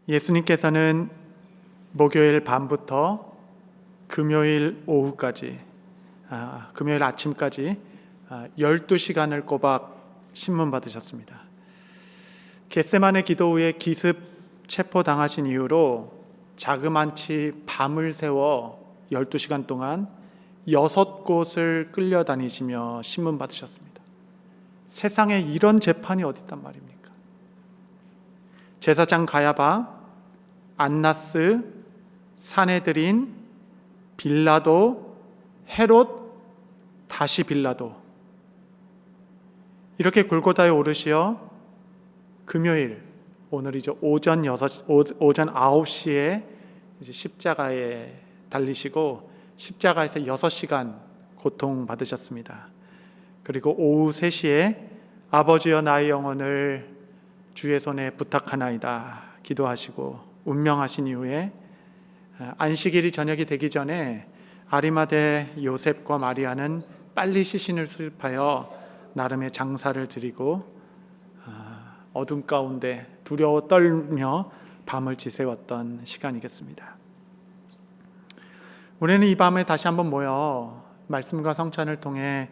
예수님께서는 목요일 밤부터 금요일 오후까지, 금요일 아침까지 12시간을 꼬박 신문 받으셨습니다. 겟세마네 기도 후에 기습 체포당하신 이후로 자그만치 밤을 새워 12시간 동안 6곳을 끌려다니시며 신문 받으셨습니다. 세상에 이런 재판이 어디 있단 말입니까? 제사장 가야바, 안나스, 사네드린, 빌라도, 헤롯, 다시 빌라도, 이렇게 골고다에 오르시어 금요일, 오늘이죠, 오전 9시에 이제 십자가에 달리시고 십자가에서 6시간 고통받으셨습니다. 그리고 오후 3시에 아버지여 나의 영혼을 주의 손에 부탁하나이다 기도하시고 운명하신 이후에 안식일이 저녁이 되기 전에 아리마대 요셉과 마리아는 빨리 시신을 수습하여 나름의 장사를 드리고 어둠 가운데 두려워 떨며 밤을 지새웠던 시간이겠습니다. 우리는 이 밤에 다시 한번 모여 말씀과 성찬을 통해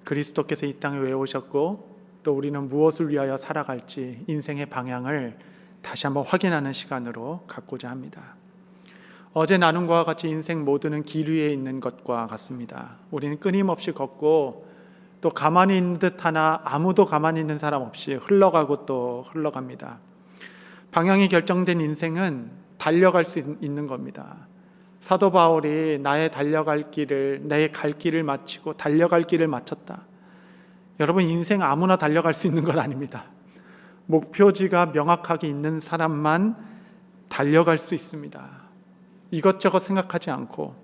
그리스도께서 이 땅에 왜 오셨고 또 우리는 무엇을 위하여 살아갈지 인생의 방향을 다시 한번 확인하는 시간으로 갖고자 합니다. 어제 나눈 것과 같이 인생 모두는 길 위에 있는 것과 같습니다. 우리는 끊임없이 걷고 또 가만히 있는 듯 하나 아무도 가만히 있는 사람 없이 흘러가고 또 흘러갑니다. 방향이 결정된 인생은 달려갈 수 있는 겁니다. 사도 바울이 나의 달려갈 길을, 내 갈 길을 마치고 달려갈 길을 마쳤다. 여러분, 인생 아무나 달려갈 수 있는 건 아닙니다. 목표지가 명확하게 있는 사람만 달려갈 수 있습니다. 이것저것 생각하지 않고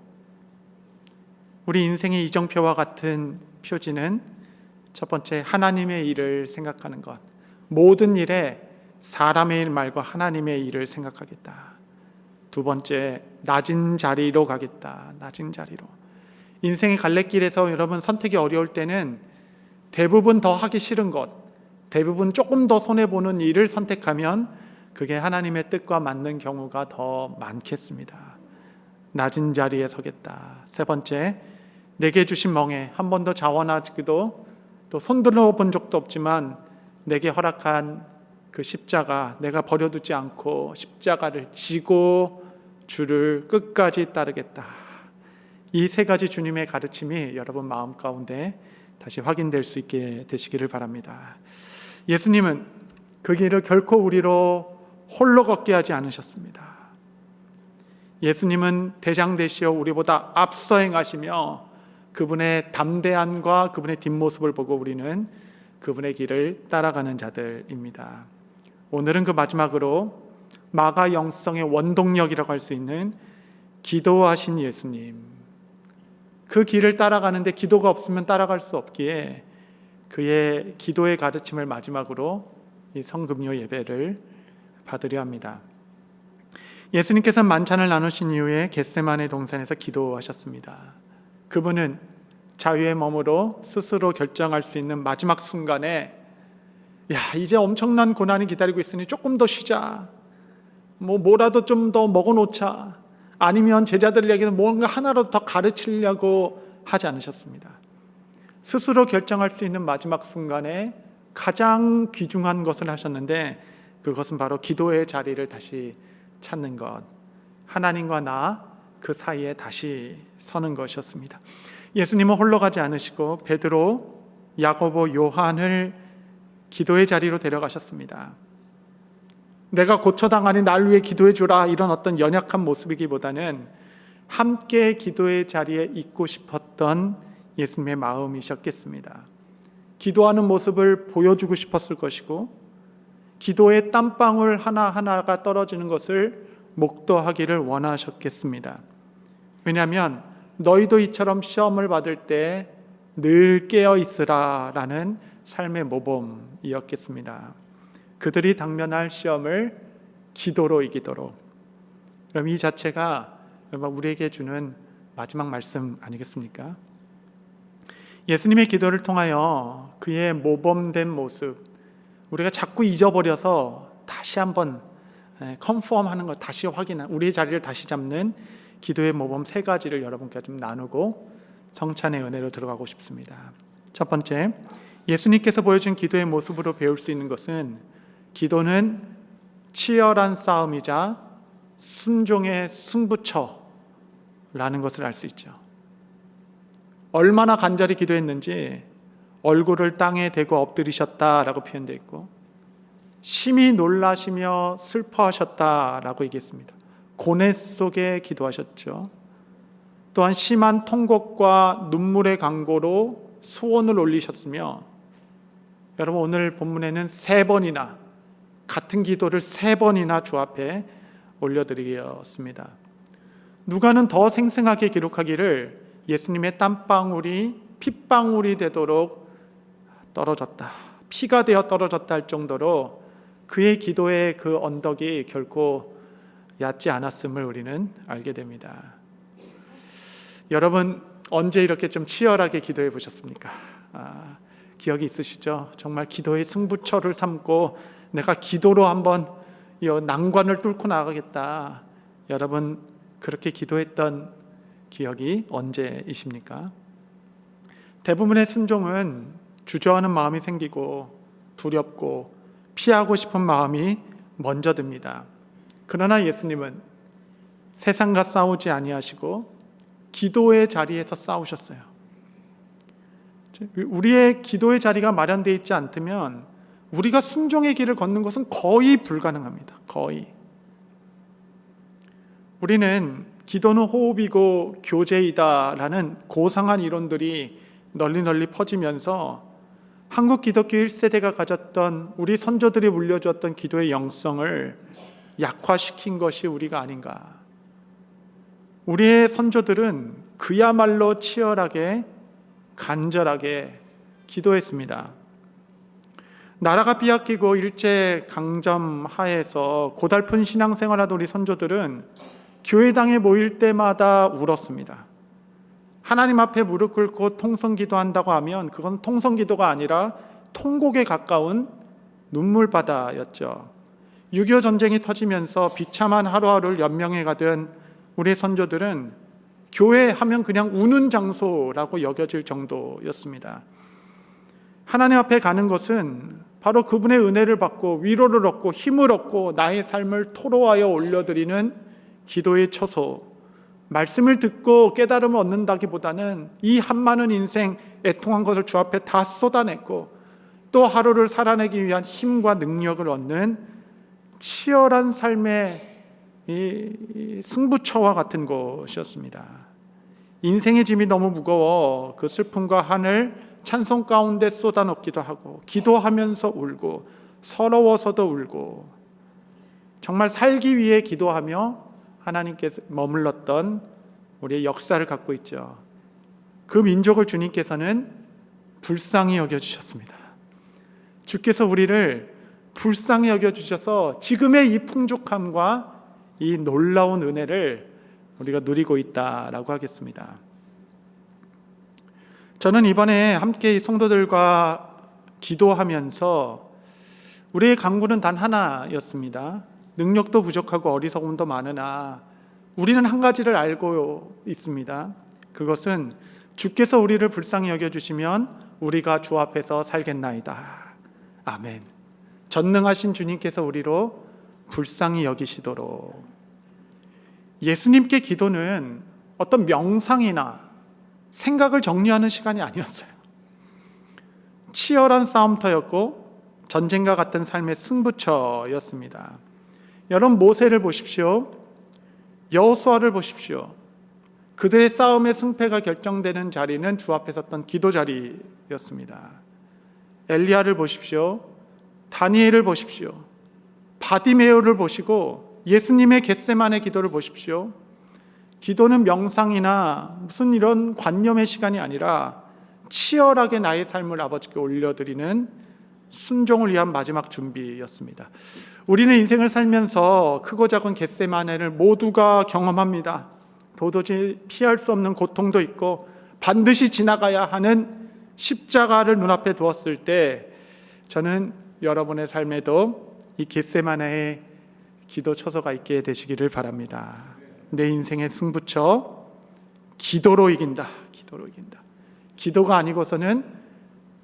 우리 인생의 이정표와 같은 표지는 첫 번째, 하나님의 일을 생각하는 것. 모든 일에 사람의 일 말고 하나님의 일을 생각하겠다. 두 번째, 낮은 자리로 가겠다. 낮은 자리로. 인생의 갈래길에서 여러분 선택이 어려울 때는 대부분 더 하기 싫은 것, 대부분 조금 더 손해보는 일을 선택하면 그게 하나님의 뜻과 맞는 경우가 더 많겠습니다. 낮은 자리에 서겠다. 세 번째, 내게 주신 멍에 한 번도 자원하지도 또 손들어 본 적도 없지만 내게 허락한 그 십자가, 내가 버려두지 않고 십자가를 지고 주를 끝까지 따르겠다. 이 세 가지 주님의 가르침이 여러분 마음 가운데 다시 확인될 수 있게 되시기를 바랍니다. 예수님은 그 길을 결코 우리로 홀로 걷게 하지 않으셨습니다. 예수님은 대장 되시어 우리보다 앞서 행하시며 그분의 담대함과 그분의 뒷모습을 보고 우리는 그분의 길을 따라가는 자들입니다. 오늘은 그 마지막으로 마가 영성의 원동력이라고 할 수 있는 기도하신 예수님, 그 길을 따라가는데 기도가 없으면 따라갈 수 없기에 그의 기도의 가르침을 마지막으로 이 성금요 예배를 받으려 합니다. 예수님께서 만찬을 나누신 이후에 겟세마네 동산에서 기도하셨습니다. 그분은 자유의 몸으로 스스로 결정할 수 있는 마지막 순간에 이제 엄청난 고난이 기다리고 있으니 조금 더 쉬자, 뭐라도 좀 더 먹어놓자, 아니면 제자들에게는 뭔가 하나라도 더 가르치려고 하지 않으셨습니다. 스스로 결정할 수 있는 마지막 순간에 가장 귀중한 것을 하셨는데 그것은 바로 기도의 자리를 다시 찾는 것, 하나님과 나 그 사이에 다시 서는 것이었습니다. 예수님은 홀로 가지 않으시고 베드로, 야고보, 요한을 기도의 자리로 데려가셨습니다. 내가 고쳐당하니 날 위해 기도해 주라, 이런 어떤 연약한 모습이기보다는 함께 기도의 자리에 있고 싶었던 예수님의 마음이셨겠습니다. 기도하는 모습을 보여주고 싶었을 것이고 기도의 땀방울 하나하나가 떨어지는 것을 목도하기를 원하셨겠습니다. 왜냐하면 너희도 이처럼 시험을 받을 때 늘 깨어 있으라 라는 삶의 모범이었겠습니다. 그들이 당면할 시험을 기도로 이기도록. 그럼 이 자체가 우리에게 주는 마지막 말씀 아니겠습니까? 예수님의 기도를 통하여 그의 모범된 모습, 우리가 자꾸 잊어버려서 다시 한번 컨펌하는 것, 다시 확인하는, 우리의 자리를 다시 잡는 기도의 모범 3가지를 여러분께 좀 나누고 성찬의 은혜로 들어가고 싶습니다. 첫 번째, 예수님께서 보여준 기도의 모습으로 배울 수 있는 것은 기도는 치열한 싸움이자 순종의 승부처라는 것을 알 수 있죠. 얼마나 간절히 기도했는지 얼굴을 땅에 대고 엎드리셨다라고 표현되어 있고, 심히 놀라시며 슬퍼하셨다라고 얘기했습니다. 고뇌 속에 기도하셨죠. 또한 심한 통곡과 눈물의 강고로 수원을 올리셨으며, 여러분 오늘 본문에는 3번이나 같은 기도를 3번이나 주 앞에 올려드리었습니다. 누가는 더 생생하게 기록하기를 예수님의 땀방울이 핏방울이 되도록 떨어졌다, 피가 되어 떨어졌다 할 정도로 그의 기도의 그 언덕이 결코 얕지 않았음을 우리는 알게 됩니다. 여러분 언제 이렇게 좀 치열하게 기도해 보셨습니까? 기억이 있으시죠? 정말 기도의 승부처를 삼고 내가 기도로 한번 이 난관을 뚫고 나가겠다. 여러분 그렇게 기도했던 기억이 언제이십니까? 대부분의 순종은 주저하는 마음이 생기고 두렵고 피하고 싶은 마음이 먼저 듭니다. 그러나 예수님은 세상과 싸우지 아니하시고 기도의 자리에서 싸우셨어요. 우리의 기도의 자리가 마련되어 있지 않다면 우리가 순종의 길을 걷는 것은 거의 불가능합니다. 거의. 우리는 기도는 호흡이고 교제이다라는 고상한 이론들이 널리 퍼지면서 한국 기독교 1세대가 가졌던, 우리 선조들이 물려주었던 기도의 영성을 약화시킨 것이 우리가 아닌가. 우리의 선조들은 그야말로 치열하게 간절하게 기도했습니다. 나라가 빼앗기고 일제강점 하에서 고달픈 신앙생활하던 우리 선조들은 교회당에 모일 때마다 울었습니다. 하나님 앞에 무릎 꿇고 통성기도한다고 하면 그건 통성기도가 아니라 통곡에 가까운 눈물바다였죠. 6.25 전쟁이 터지면서 비참한 하루하루를 연명해 가던 우리 선조들은 교회 하면 그냥 우는 장소라고 여겨질 정도였습니다. 하나님 앞에 가는 것은 바로 그분의 은혜를 받고 위로를 얻고 힘을 얻고 나의 삶을 토로하여 올려드리는 기도의 처소, 말씀을 듣고 깨달음을 얻는다기보다는 이 한많은 인생 애통한 것을 주 앞에 다 쏟아냈고 또 하루를 살아내기 위한 힘과 능력을 얻는 치열한 삶의 이 승부처와 같은 것이었습니다. 인생의 짐이 너무 무거워 그 슬픔과 한을 찬송 가운데 쏟아놓기도 하고 기도하면서 울고 서러워서도 울고 정말 살기 위해 기도하며 하나님께서 머물렀던 우리의 역사를 갖고 있죠. 그 민족을 주님께서는 불쌍히 여겨주셨습니다. 주께서 우리를 불쌍히 여겨주셔서 지금의 이 풍족함과 이 놀라운 은혜를 우리가 누리고 있다라고 하겠습니다. 저는 이번에 함께 성도들과 기도하면서 우리의 간구는 단 하나였습니다. 능력도 부족하고 어리석음도 많으나 우리는 한 가지를 알고 있습니다. 그것은 주께서 우리를 불쌍히 여겨주시면 우리가 주 앞에서 살겠나이다. 아멘. 전능하신 주님께서 우리로 불쌍히 여기시도록. 예수님께 기도는 어떤 명상이나 생각을 정리하는 시간이 아니었어요. 치열한 싸움터였고 전쟁과 같은 삶의 승부처였습니다. 여러분 모세를 보십시오. 여호수아를 보십시오. 그들의 싸움의 승패가 결정되는 자리는 주 앞에 섰던 기도 자리였습니다. 엘리야를 보십시오. 다니엘을 보십시오. 바디메오를 보시고 예수님의 겟세마네 기도를 보십시오. 기도는 명상이나 무슨 이런 관념의 시간이 아니라 치열하게 나의 삶을 아버지께 올려드리는 순종을 위한 마지막 준비였습니다. 우리는 인생을 살면서 크고 작은 겟세마네를 모두가 경험합니다. 도저히 피할 수 없는 고통도 있고 반드시 지나가야 하는 십자가를 눈앞에 두었을 때 저는 여러분의 삶에도 이 겟세마네의 기도 처소가 있게 되시기를 바랍니다. 내 인생의 승부처 기도로 이긴다. 기도로 이긴다. 기도가 아니고서는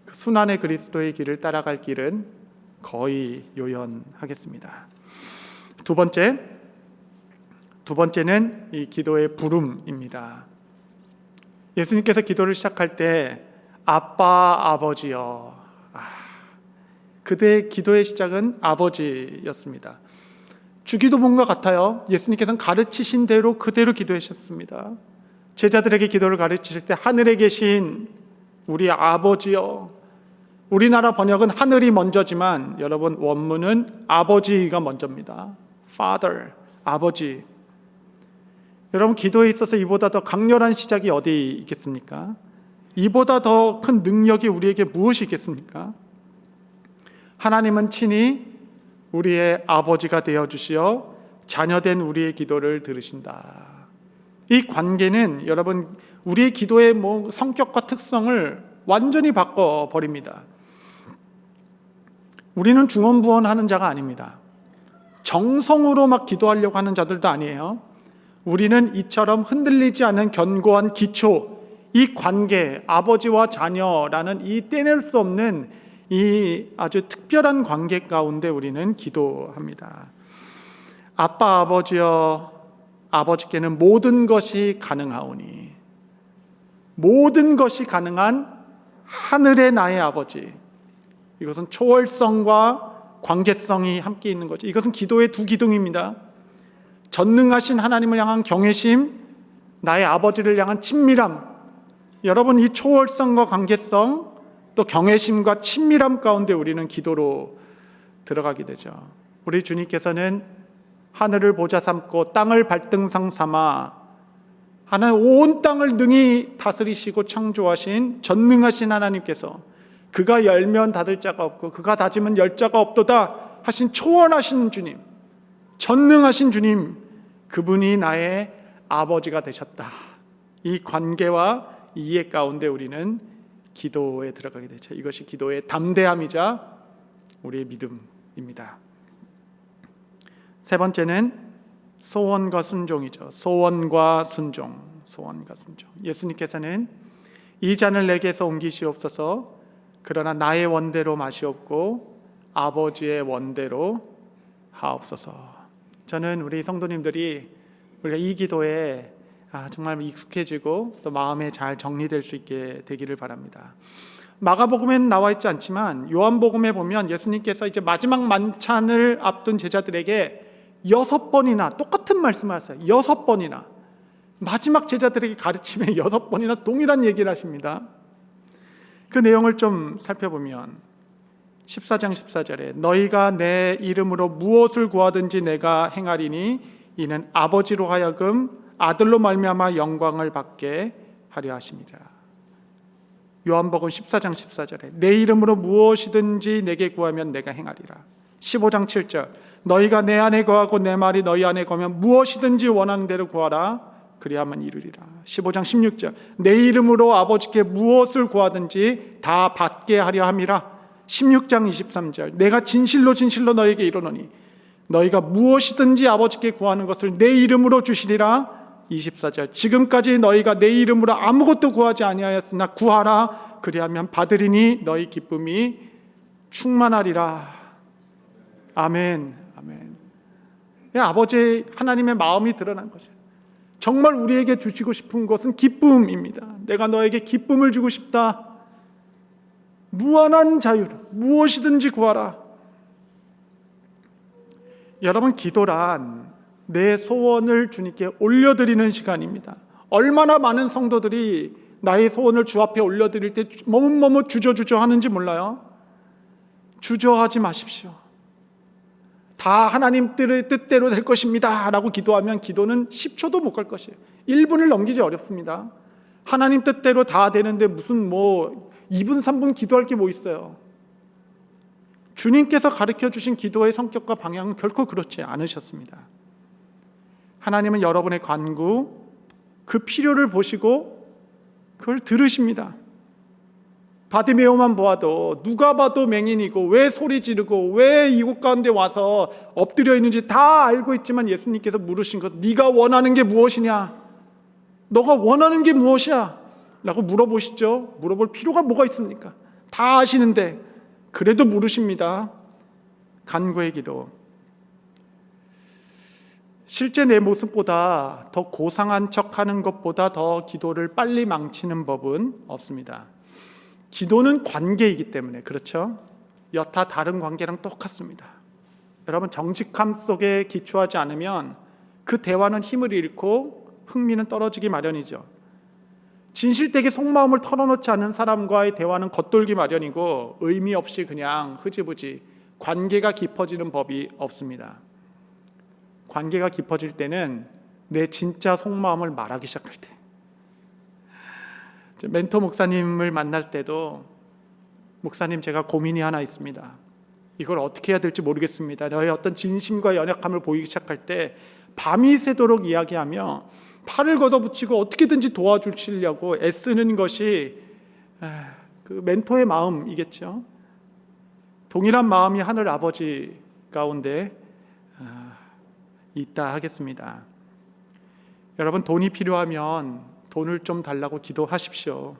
그 순환의 그리스도의 길을 따라갈 길은 거의 요연하겠습니다. 두 번째는 이 기도의 부름입니다. 예수님께서 기도를 시작할 때 아빠 아버지여, 그대의 기도의 시작은 아버지였습니다. 주기도문과 같아요. 예수님께서는 가르치신 대로 그대로 기도하셨습니다. 제자들에게 기도를 가르치실 때 하늘에 계신 우리 아버지여, 우리나라 번역은 하늘이 먼저지만 여러분 원문은 아버지가 먼저입니다. Father, 아버지. 여러분 기도에 있어서 이보다 더 강렬한 시작이 어디 있겠습니까? 이보다 더 큰 능력이 우리에게 무엇이 있겠습니까? 하나님은 친히 우리의 아버지가 되어주시어 자녀된 우리의 기도를 들으신다. 이 관계는 여러분 우리의 기도의 성격과 특성을 완전히 바꿔버립니다. 우리는 중언부언하는 자가 아닙니다. 정성으로 막 기도하려고 하는 자들도 아니에요. 우리는 이처럼 흔들리지 않는 견고한 기초, 이 관계, 아버지와 자녀라는 이 떼낼 수 없는 이 아주 특별한 관계 가운데 우리는 기도합니다. 아빠 아버지여, 아버지께는 모든 것이 가능하오니, 모든 것이 가능한 하늘의 나의 아버지. 이것은 초월성과 관계성이 함께 있는 거죠. 이것은 기도의 두 기둥입니다. 전능하신 하나님을 향한 경외심, 나의 아버지를 향한 친밀함. 여러분 이 초월성과 관계성, 또 경외심과 친밀함 가운데 우리는 기도로 들어가게 되죠. 우리 주님께서는 하늘을 보좌 삼고 땅을 발등상 삼아 하나님 온 땅을 능히 다스리시고 창조하신 전능하신 하나님께서 그가 열면 닫을 자가 없고 그가 닫으면 열 자가 없도다 하신 초월하신 주님, 전능하신 주님, 그분이 나의 아버지가 되셨다. 이 관계와 이해 가운데 우리는 기도에 들어가게 되죠. 이것이 기도의 담대함이자 우리의 믿음입니다. 세 번째는 소원과 순종이죠. 소원과 순종. 예수님께서는 이 잔을 내게서 옮기시옵소서. 그러나 나의 원대로 마시옵고 아버지의 원대로 하옵소서. 저는 우리 성도님들이 우리가 이 기도에 정말 익숙해지고 또 마음에 잘 정리될 수 있게 되기를 바랍니다. 마가복음에는 나와 있지 않지만 요한복음에 보면 예수님께서 이제 마지막 만찬을 앞둔 제자들에게 6번이나 똑같은 말씀을 하세요. 6번이나 마지막 제자들에게 가르침에 6번이나 동일한 얘기를 하십니다. 그 내용을 좀 살펴보면 14장 14절에 너희가 내 이름으로 무엇을 구하든지 내가 행하리니 이는 아버지로 하여금 아들로 말미암아 영광을 받게 하려 하심이라. 요한복음 14장 14절에 내 이름으로 무엇이든지 내게 구하면 내가 행하리라. 15장 7절 너희가 내 안에 거하고 내 말이 너희 안에 거하면 무엇이든지 원하는 대로 구하라 그리하면 이루리라. 15장 16절 내 이름으로 아버지께 무엇을 구하든지 다 받게 하려 함이라. 16장 23절 내가 진실로 진실로 너희에게 이르노니 너희가 무엇이든지 아버지께 구하는 것을 내 이름으로 주시리라. 24절 지금까지 너희가 내 이름으로 아무것도 구하지 아니하였으나 구하라 그리하면 받으리니 너희 기쁨이 충만하리라. 아멘. 아멘. 아버지 하나님의 마음이 드러난 거죠. 정말 우리에게 주시고 싶은 것은 기쁨입니다. 내가 너에게 기쁨을 주고 싶다. 무한한 자유로 무엇이든지 구하라. 여러분 기도란 내 소원을 주님께 올려드리는 시간입니다. 얼마나 많은 성도들이 나의 소원을 주 앞에 올려드릴 때 머뭇머뭇 주저주저 하는지 몰라요. 주저하지 마십시오. 다 하나님 뜻대로 될 것입니다 라고 기도하면 기도는 10초도 못 갈 것이에요. 1분을 넘기기 어렵습니다. 하나님 뜻대로 다 되는데 무슨 2분 3분 기도할 게 뭐 있어요. 주님께서 가르쳐 주신 기도의 성격과 방향은 결코 그렇지 않으셨습니다. 하나님은 여러분의 간구, 그 필요를 보시고 그걸 들으십니다. 바디메오만 보아도 누가 봐도 맹인이고 왜 소리 지르고 왜 이곳 가운데 와서 엎드려 있는지 다 알고 있지만 예수님께서 물으신 것, 네가 원하는 게 무엇이냐? 너가 원하는 게 무엇이야? 라고 물어보시죠. 물어볼 필요가 뭐가 있습니까? 다 아시는데 그래도 물으십니다. 간구의 기도. 실제 내 모습보다 더 고상한 척하는 것보다 더 기도를 빨리 망치는 법은 없습니다. 기도는 관계이기 때문에, 그렇죠? 여타 다른 관계랑 똑같습니다. 여러분, 정직함 속에 기초하지 않으면 그 대화는 힘을 잃고 흥미는 떨어지기 마련이죠. 진실되게 속마음을 털어놓지 않은 사람과의 대화는 겉돌기 마련이고 의미 없이 그냥 흐지부지, 관계가 깊어지는 법이 없습니다. 관계가 깊어질 때는 내 진짜 속마음을 말하기 시작할 때, 멘토 목사님을 만날 때도 목사님, 제가 고민이 하나 있습니다. 이걸 어떻게 해야 될지 모르겠습니다. 너의 어떤 진심과 연약함을 보이기 시작할 때 밤이 새도록 이야기하며 팔을 걷어붙이고 어떻게든지 도와주시려고 애쓰는 것이 그 멘토의 마음이겠죠. 동일한 마음이 하늘 아버지 가운데 있다 하겠습니다. 여러분, 돈이 필요하면 돈을 좀 달라고 기도하십시오.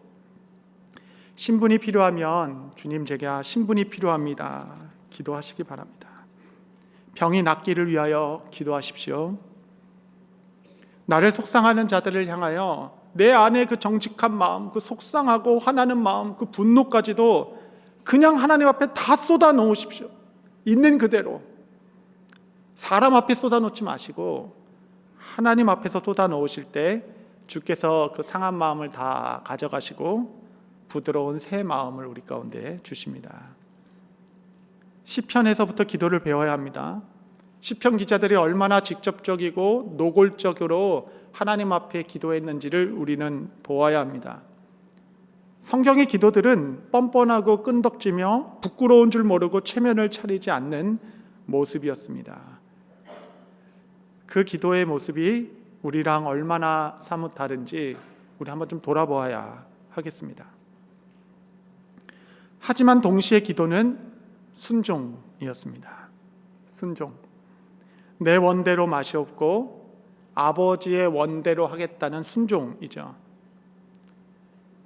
신분이 필요하면 주님, 제가 신분이 필요합니다. 기도하시기 바랍니다. 병이 낫기를 위하여 기도하십시오. 나를 속상하는 자들을 향하여 내 안에 그 정직한 마음, 그 속상하고 화나는 마음, 그 분노까지도 그냥 하나님 앞에 다 쏟아 놓으십시오. 있는 그대로. 사람 앞에 쏟아 놓지 마시고 하나님 앞에서 쏟아 놓으실 때 주께서 그 상한 마음을 다 가져가시고 부드러운 새 마음을 우리 가운데 주십니다. 시편에서부터 기도를 배워야 합니다. 시편 기자들이 얼마나 직접적이고 노골적으로 하나님 앞에 기도했는지를 우리는 보아야 합니다. 성경의 기도들은 뻔뻔하고 끈덕지며 부끄러운 줄 모르고 체면을 차리지 않는 모습이었습니다. 그 기도의 모습이 우리랑 얼마나 사뭇 다른지 우리 한번 좀 돌아보아야 하겠습니다. 하지만 동시에 기도는 순종이었습니다. 순종. 내 원대로 마시옵고 아버지의 원대로 하겠다는 순종이죠.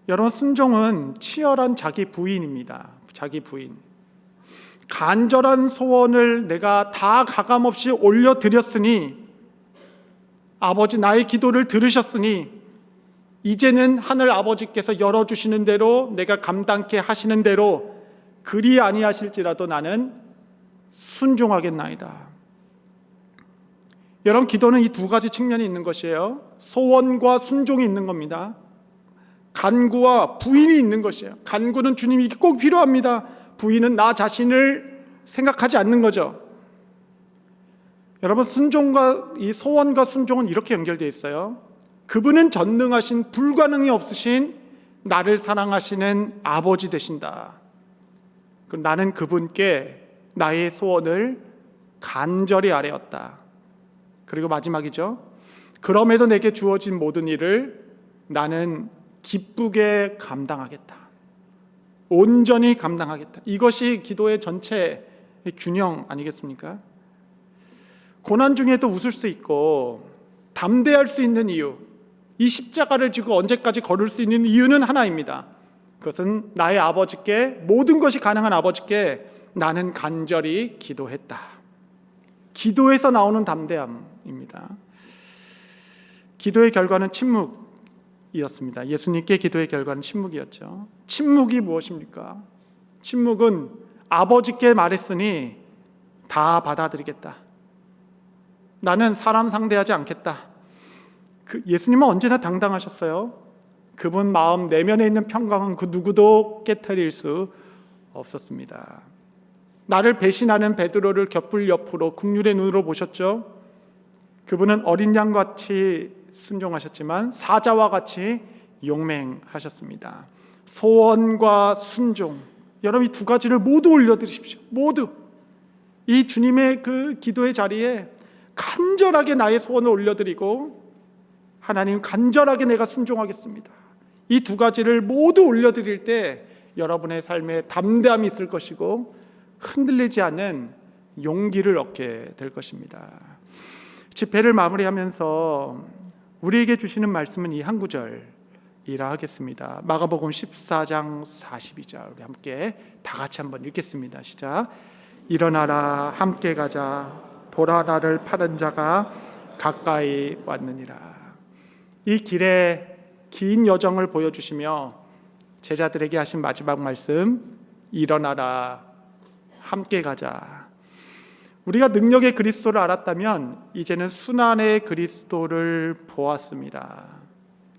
여러분, 순종은 치열한 자기 부인입니다. 자기 부인. 간절한 소원을 내가 다 가감없이 올려드렸으니, 아버지 나의 기도를 들으셨으니 이제는 하늘 아버지께서 열어주시는 대로, 내가 감당케 하시는 대로 그리 아니하실지라도 나는 순종하겠나이다. 여러분, 기도는 이 두 가지 측면이 있는 것이에요. 소원과 순종이 있는 겁니다. 간구와 부인이 있는 것이에요. 간구는 주님이 꼭 필요합니다. 부인은 나 자신을 생각하지 않는 거죠. 여러분, 순종과 이 소원과 순종은 이렇게 연결되어 있어요. 그분은 전능하신, 불가능이 없으신 나를 사랑하시는 아버지 되신다. 그럼 나는 그분께 나의 소원을 간절히 아뢰었다. 그리고 마지막이죠. 그럼에도 내게 주어진 모든 일을 나는 기쁘게 감당하겠다. 온전히 감당하겠다. 이것이 기도의 전체 균형 아니겠습니까? 고난 중에도 웃을 수 있고 담대할 수 있는 이유, 이 십자가를 지고 언제까지 걸을 수 있는 이유는 하나입니다. 그것은 나의 아버지께, 모든 것이 가능한 아버지께 나는 간절히 기도했다. 기도에서 나오는 담대함입니다. 기도의 결과는 침묵이었습니다. 예수님께 기도의 결과는 침묵이었죠. 침묵이 무엇입니까? 침묵은 아버지께 말했으니 다 받아들이겠다. 나는 사람 상대하지 않겠다. 예수님은 언제나 당당하셨어요. 그분 마음 내면에 있는 평강은 그 누구도 깨트릴 수 없었습니다. 나를 배신하는 베드로를 곁불 옆으로 긍휼의 눈으로 보셨죠. 그분은 어린 양같이 순종하셨지만 사자와 같이 용맹하셨습니다. 소원과 순종, 여러분 이 두 가지를 모두 올려드리십시오. 모두 이 주님의 그 기도의 자리에 간절하게 나의 소원을 올려드리고, 하나님 간절하게 내가 순종하겠습니다. 이 두 가지를 모두 올려드릴 때 여러분의 삶에 담대함이 있을 것이고 흔들리지 않는 용기를 얻게 될 것입니다. 집회를 마무리하면서 우리에게 주시는 말씀은 이 한 구절이라 하겠습니다. 마가복음 14장 42절 우리 함께 다 같이 한번 읽겠습니다. 시작. 일어나라 함께 가자 보라 나를 파는 자가 가까이 왔느니라. 이 길의 긴 여정을 보여주시며 제자들에게 하신 마지막 말씀, 일어나라 함께 가자. 우리가 능력의 그리스도를 알았다면 이제는 순환의 그리스도를 보았습니다.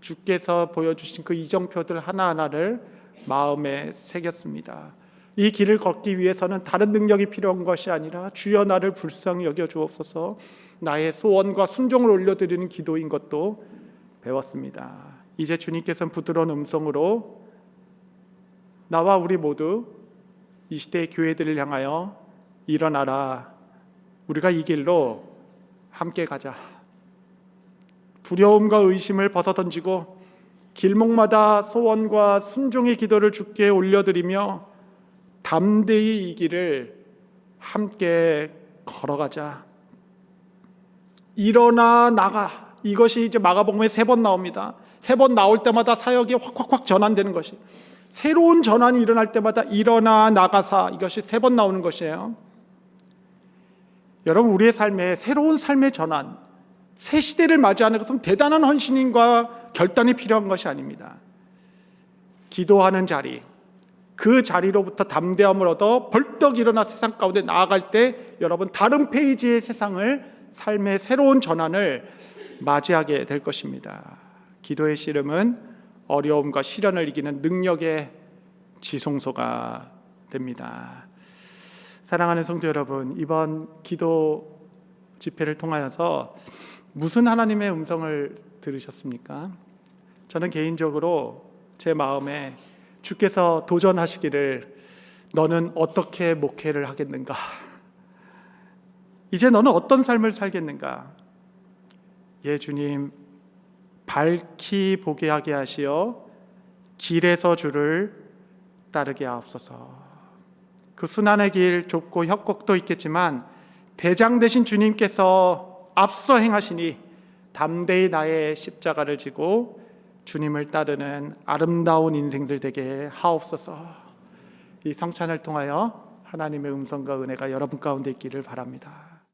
주께서 보여주신 그 이정표들 하나하나를 마음에 새겼습니다. 이 길을 걷기 위해서는 다른 능력이 필요한 것이 아니라 주여 나를 불쌍히 여겨 주옵소서, 나의 소원과 순종을 올려드리는 기도인 것도 배웠습니다. 이제 주님께서는 부드러운 음성으로 나와 우리 모두 이 시대의 교회들을 향하여 일어나라, 우리가 이 길로 함께 가자. 두려움과 의심을 벗어던지고 길목마다 소원과 순종의 기도를 주께 올려드리며 담대히 이 길을 함께 걸어가자. 일어나 나가, 이것이 이제 마가복음에 3번 나옵니다. 3번 나올 때마다 사역이 확 전환되는 것이, 새로운 전환이 일어날 때마다 일어나 나가사, 이것이 3번 나오는 것이에요. 여러분, 우리의 삶에 새로운 삶의 전환, 새 시대를 맞이하는 것은 대단한 헌신과 결단이 필요한 것이 아닙니다. 기도하는 자리, 그 자리로부터 담대함을 얻어 벌떡 일어나 세상 가운데 나아갈 때 여러분 다른 페이지의 세상을, 삶의 새로운 전환을 맞이하게 될 것입니다. 기도의 씨름은 어려움과 시련을 이기는 능력의 지성소가 됩니다. 사랑하는 성도 여러분, 이번 기도 집회를 통하여서 무슨 하나님의 음성을 들으셨습니까? 저는 개인적으로 제 마음에 주께서 도전하시기를, 너는 어떻게 목회를 하겠는가? 이제 너는 어떤 삶을 살겠는가? 예, 주님, 밝히 보게 하게 하시어 길에서 주를 따르게 하옵소서. 그 순환의 길, 좁고 협곡도 있겠지만 대장 되신 주님께서 앞서 행하시니 담대히 나의 십자가를 지고 주님을 따르는 아름다운 인생들 되게 하옵소서. 이 성찬을 통하여 하나님의 음성과 은혜가 여러분 가운데 있기를 바랍니다.